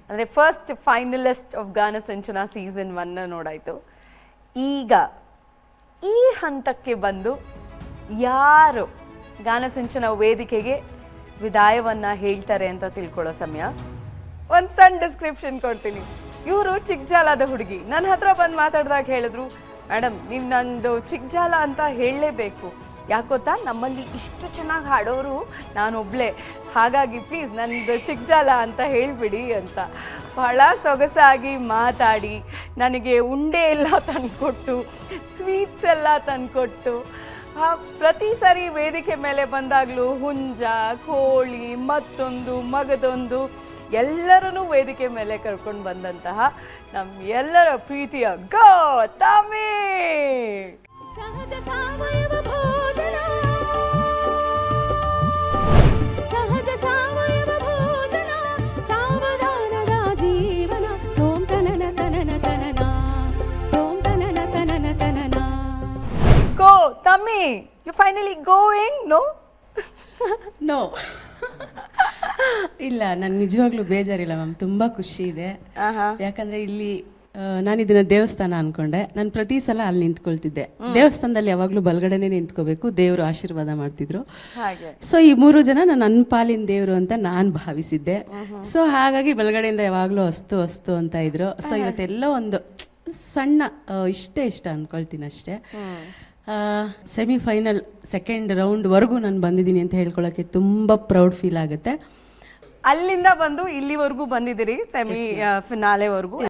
ಅಂದರೆ first finalist of ಗಾನ ಸಿಂಚನ season 1 ನೋಡಾಯಿತು. ಈಗ ಈ ಹಂತಕ್ಕೆ ಬಂದು ಯಾರು ಗಾನ ಸಿಂಚನ ವೇದಿಕೆಗೆ ವಿದಾಯವನ್ನು ಹೇಳ್ತಾರೆ ಅಂತ ತಿಳ್ಕೊಳ್ಳೋ ಸಮಯ. ಒಂದು ಸಣ್ಣ ಡಿಸ್ಕ್ರಿಪ್ಷನ್ ಕೊಡ್ತೀನಿ. ಇವರು ಚಿಕ್ಕಜಾಲದ ಹುಡುಗಿ. ನನ್ನ ಹತ್ರ ಬಂದು ಮಾತಾಡಿದಾಗ ಹೇಳಿದ್ರು, ಮೇಡಮ್ ನೀವು ನಂದು ಚಿಕ್ಕಜಾಲ ಅಂತ ಹೇಳಲೇಬೇಕು, ಯಾಕೊತ್ತಾ ನಮ್ಮಲ್ಲಿ ಇಷ್ಟು ಚೆನ್ನಾಗಿ ಹಾಡೋರು ನಾನೊಬ್ಳೆ, ಹಾಗಾಗಿ ಪ್ಲೀಸ್ ನನ್ನದು ಚಿಕ್ಕಜಾಲ ಅಂತ ಹೇಳಿಬಿಡಿ ಅಂತ ಬಹಳ ಸೊಗಸಾಗಿ ಮಾತಾಡಿ ನನಗೆ ಉಂಡೆ ಎಲ್ಲ ತಂದುಕೊಟ್ಟು ಸ್ವೀಟ್ಸ್ ಎಲ್ಲ ತಂದುಕೊಟ್ಟು ಪ್ರತಿ ಸರಿ ವೇದಿಕೆ ಮೇಲೆ ಬಂದಾಗಲೂ ಹುಂಜ, ಕೋಳಿ, ಮತ್ತೊಂದು ಮಗದೊಂದು ಎಲ್ಲರನ್ನೂ ವೇದಿಕೆ ಮೇಲೆ ಕರ್ಕೊಂಡು ಬಂದಂತಹ ನಮ್ಮ ಎಲ್ಲರ ಪ್ರೀತಿಯ ಗೌತಮಿ. ಸಹಜ ಸಾವಯವ ಭೋಜನ, ಸಹಜ ಸಾವಯವ ಭೋಜನ, ಸಾವಧಾನದ ಜೀವನ. ಓಂ ತನನ ತನನ ತನನ, ಓಂ ತನನ ತನನ ತನನ. Gautami, you finally going? No ಇಲ್ಲ, ನಾನು ನಿಜವಾಗ್ಲೂ ಬೇಜಾರಿಲ್ಲ ಮ್ಯಾಮ್, ತುಂಬ ಖುಷಿ ಇದೆ. ಯಾಕಂದ್ರೆ ಇಲ್ಲಿ ನಾನು ಇದನ್ನ ದೇವಸ್ಥಾನ ಅನ್ಕೊಂಡೆ. ನಾನು ಪ್ರತಿ ಸಲ ಅಲ್ಲಿ ನಿಂತ್ಕೊಳ್ತಿದ್ದೆ. ದೇವಸ್ಥಾನದಲ್ಲಿ ಯಾವಾಗಲೂ ಬಲಗಡೆನೆ ನಿಂತ್ಕೋಬೇಕು, ದೇವರು ಆಶೀರ್ವಾದ ಮಾಡ್ತಿದ್ರು. ಸೊ ಈ 3 ಜನ ನನ್ನ ಪಾಲಿನ ದೇವರು ಅಂತ ನಾನು ಭಾವಿಸಿದ್ದೆ. ಸೊ ಹಾಗಾಗಿ ಬಲಗಡೆಯಿಂದ ಯಾವಾಗಲೂ ಅಸ್ತು ಅಂತ ಇದ್ರು. ಸೊ ಇವತ್ತೆಲ್ಲ ಒಂದು ಸಣ್ಣ ಇಷ್ಟ ಅಂದ್ಕೊಳ್ತೀನಿ ಅಷ್ಟೇ. ಸೆಮಿಫೈನಲ್ ಸೆಕೆಂಡ್ ರೌಂಡ್ವರೆಗೂ ನಾನು ಬಂದಿದ್ದೀನಿ ಅಂತ ಹೇಳ್ಕೊಳ್ಳೋಕ್ಕೆ ತುಂಬ ಪ್ರೌಡ್ ಫೀಲ್ ಆಗುತ್ತೆ. ಅಲ್ಲಿಂದ ಬಂದು ಇಲ್ಲಿವರೆಗೂ ಬಂದಿದ್ದೀರಿ, ಸೆಮಿ ಫಿನಾಲೆವರೆಗೂ.